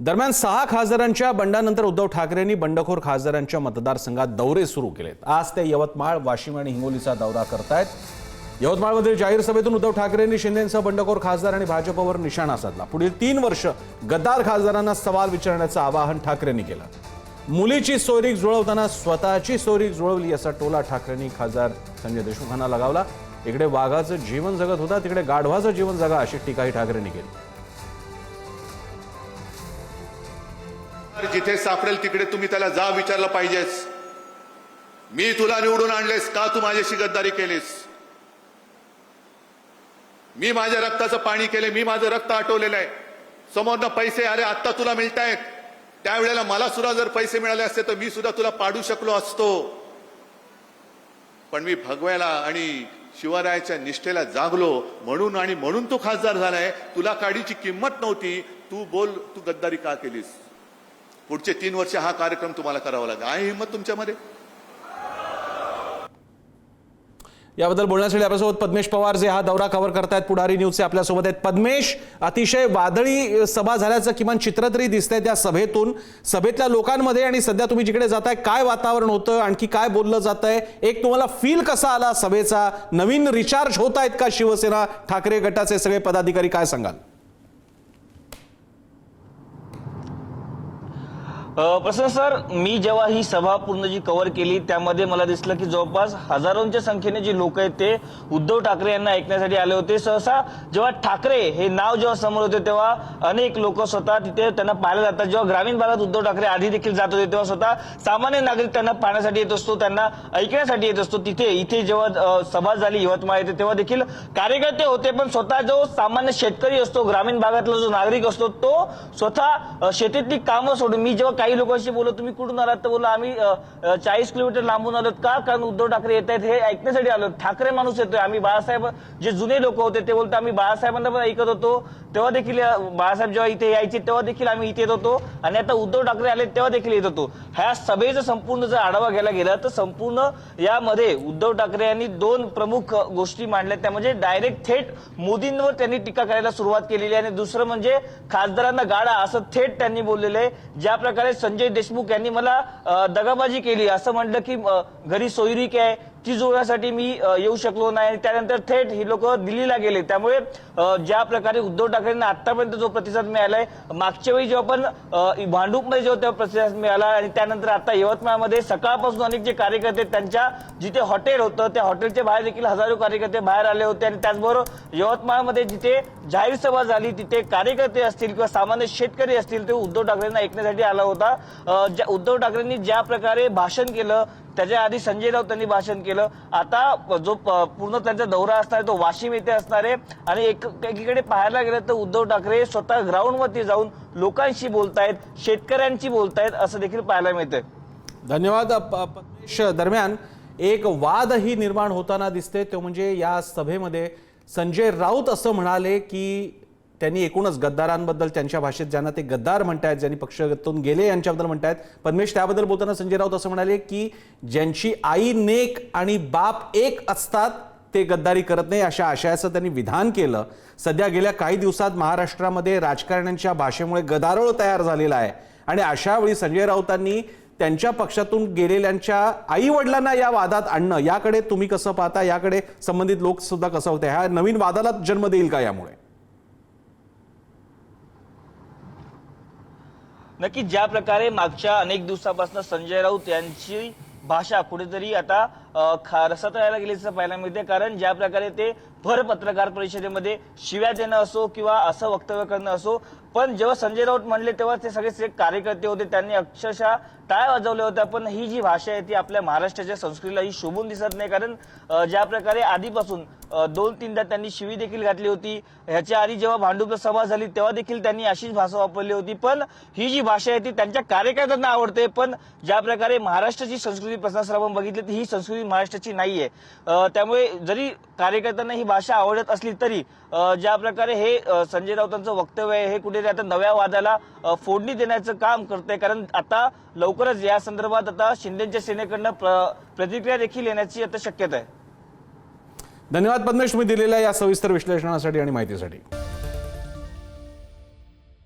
दरम्यान 6 खासदारांच्या बंडानंतर उद्धव ठाकरेंनी बंडखोर खासदारांच्या मतदारसंघात दौरे सुरू केलेत। आज ते यवतमाळ, वाशिम आणि हिंगोलीचा दौरा करतायत। यवतमाळमध्ये जाहीर सभेतून उद्धव ठाकरेंनी शिंदेंसह बंडखोर खासदार आणि भाजपवर निशाणा साधला। पुढील 3 वर्ष गद्दार खासदारांना सवाल विचारण्याचं आवाहन ठाकरेंनी केलं। मुलीची सोयरीक जुळवताना स्वतःची सोयरीक जुळवली असा टोला ठाकरेंनी खासदार संजय देशमुखांना लगावला। इकडे वाघाचं जीवन जगत होता, तिकडे गाढवाचं जीवन जगा अशी टीकाही ठाकरेंनी केली। जिथे सापडेल तिकडे तुम्ही त्याला जा विचारलं पाहिजेस, मी तुला निवडून आणलेस का, तू माझ्याशी गद्दारी केलीस, मी माझ्या रक्ताचं पाणी केले, मी माझं रक्त आटवलेलं आहे, समोरनं पैसे आले आता तुला मिळतायत, त्यावेळेला मला सुद्धा जर पैसे मिळाले असते तर मी सुद्धा तुला पाडू शकलो असतो, पण मी भगव्याला आणि शिवरायाच्या निष्ठेला जागलो म्हणून तू खासदार झालाय। तुला काडीची किंमत नव्हती, तू बोल तू गद्दारी का केलीस। पुढचे 3 वर्ष हा कार्यक्रम तुम्हाला करावा लागेल। आहे हिंमत तुमच्यामध्ये? याबद्दल बोलण्यासाठी आपल्यासोबत पद्मेश पवार जे हा दौरा कव्हर करतायत पुढारी न्यूजचे आपल्यासोबत आहेत। पद्मेश, अतिशय वादळी सभा झाल्याचं किमान चित्र तरी दिसतंय त्या सभेतून, सभेतल्या लोकांमध्ये आणि सध्या तुम्ही जिकडे जाताय काय वातावरण होतं, आणखी काय बोललं जातंय, एक तुम्हाला फील कसा आला सभेचा, नवीन रिचार्ज होत आहेत का शिवसेना ठाकरे गटाचे सगळे पदाधिकारी, काय सांगाल? प्रसन्न सर, मी जेव्हा ही सभा पूर्ण जी कव्हर केली त्यामध्ये मला दिसलं की जवळपास हजारोंच्या संख्येने जी लोक आहेत ते उद्धव ठाकरे यांना ऐकण्यासाठी आले होते। सहसा जेव्हा ठाकरे हे नाव जेव्हा समोर होते तेव्हा अनेक लोक स्वतः तिथे त्यांना पाहायला जातात। जेव्हा ग्रामीण भागात उद्धव ठाकरे आधी देखील जात होते तेव्हा स्वतः सामान्य नागरिक त्यांना पाहण्यासाठी येत असतो, त्यांना ऐकण्यासाठी येत असतो। इथे जेव्हा सभा झाली यवतमाळ येथे तेव्हा देखील कार्यकर्ते होते, पण स्वतः जो सामान्य शेतकरी असतो, ग्रामीण भागातला जो नागरिक असतो तो स्वतः शेतीतली कामं सोडून, मी जेव्हा काही लोकांशी बोललो तुम्ही कुठून आलात तर बोललो आम्ही 40 किलोमीटर लांबून आलोत का, कारण उद्धव ठाकरे येत आहेत हे ऐकण्यासाठी आलो। ठाकरे माणूस येतोय, आम्ही बाळासाहेब जे जुने लोक होते ते बोलतो आम्ही बाळासाहेबांना पण ऐकत होतो, तेव्हा देखील बाळासाहेब जेव्हा इथे यायचे तेव्हा देखील आम्ही इथे येत होतो, आणि आता उद्धव ठाकरे आले तेव्हा देखील येत होतो। ह्या सभेचा संपूर्ण जर आढावा घ्यायला गेला तर संपूर्ण यामध्ये उद्धव ठाकरे यांनी 2 प्रमुख गोष्टी मांडल्या, त्या म्हणजे डायरेक्ट थेट मोदींवर त्यांनी टीका करायला सुरुवात केलेली आहे, आणि दुसरं म्हणजे खासदारांना गाडा असं थेट त्यांनी बोललेलं आहे। ज्या प्रकारे संजय देशमुख यांनी मला दगाबाजी केली असं म्हटलं की घरी सोयरीक आहे ती जुळण्यासाठी मी येऊ शकलो नाही, त्यानंतर थेट ही लोक दिल्लीला गेले। त्यामुळे ज्या प्रकारे उद्धव ठाकरेंना आतापर्यंत जो प्रतिसाद मिळालाय, मागच्या वेळी जेव्हा पण भांडूपमध्ये जेव्हा तेव्हा प्रतिसाद मिळाला, आणि त्यानंतर आता यवतमाळमध्ये सकाळपासून अनेक जे कार्यकर्ते त्यांच्या जिथे हॉटेल होतं त्या हॉटेलच्या बाहेर देखील हजारो कार्यकर्ते बाहेर आले होते, आणि त्याचबरोबर यवतमाळमध्ये जिथे जाहीर सभा झाली तिथे कार्यकर्ते असतील किंवा सामान्य शेतकरी असतील ते उद्धव ठाकरेंना ऐकण्यासाठी आला होता। उद्धव ठाकरेंनी ज्या प्रकारे भाषण केलं त्याच्या आधी संजय राऊत त्यांनी भाषण केलं, आता जो पूर्ण त्यांचा दौरा असणार आहे तो वाशिम येथे असणार आहे, आणि एकीकडे पाहायला गेलं तर उद्धव ठाकरे स्वतः ग्राउंडवरती जाऊन लोकांशी बोलतायत, शेतकऱ्यांशी बोलतायत असं देखील पाहायला मिळतंय। धन्यवाद पद्मेश। दरम्यान एक वादही निर्माण होताना दिसते, तो म्हणजे या सभेमध्ये संजय राऊत असं म्हणाले की त्यांनी एकूणच गद्दारांबद्दल त्यांच्या भाषेत ज्यांना ते गद्दार म्हणतायत, ज्यांनी पक्षातून गेले यांच्याबद्दल म्हणतायत। पद्मेश, त्याबद्दल बोलताना संजय राऊत असं म्हणाले की ज्यांची आई नेक आणि बाप एक असतात ते गद्दारी करत नाही अशा आशयाचं त्यांनी विधान केलं। सध्या गेल्या काही दिवसात महाराष्ट्रामध्ये राजकारण्यांच्या भाषेमुळे गदारोळ तयार झालेला आहे, आणि अशा वेळी संजय राऊतांनी त्यांच्या पक्षातून गेलेल्यांच्या आई वडिलांना या वादात आणणं, याकडे तुम्ही कसं पाहता, याकडे संबंधित लोक सुद्धा कसं होते, ह्या नवीन वादाला जन्म देईल का यामुळे? नक्की ज्या प्रकारे मागच्या अनेक दिवसापासून संजय राऊत यांची भाषा कुठेतरी आता रसात यायला गेली असं पाहायला मिळते, कारण ज्या प्रकारे ते भर पत्रकार परिषदेमध्ये शिव्या देणं असो किंवा असं वक्तव्य करणं असो, पण जेव्हा संजय राऊत म्हणले तेव्हा ते सगळे कार्यकर्ते होते त्यांनी अक्षरशः टाळ्या वाजवल्या होत्या। पण ही जी भाषा आहे ती आपल्या महाराष्ट्राच्या संस्कृतीला ही शोभून दिसत नाही, कारण ज्या प्रकारे आधीपासून 2-3दा त्यांनी शिवी देखील घातली होती। ह्याच्या आधी जेव्हा भांडूप सभा झाली तेव्हा देखील त्यांनी अशीच भाषा वापरली होती, पण ही जी भाषा आहे ती त्यांच्या कार्यकर्त्यांना आवडते। पण ज्या प्रकारे महाराष्ट्राची संस्कृती प्रशासनाला आपण बघितली तर ही संस्कृती महाराष्ट्राची नाहीये, त्यामुळे जरी कार्यकर्त्यांना ही भाषा आवडत असली तरी ज्या प्रकारे हे संजय राऊतांचं वक्तव्य आहे हे कुठेतरी आता नव्या वादाला फोडणी देण्याचं काम करते, कारण आता लवकरच या संदर्भात आता शिंदेच्या सेनेकडनं प्रतिक्रिया देखील येण्याची आता शक्यता आहे। धन्यवाद पद्मेश, तुम्ही दिलेल्या या सविस्तर विश्लेषणासाठी आणि माहितीसाठी।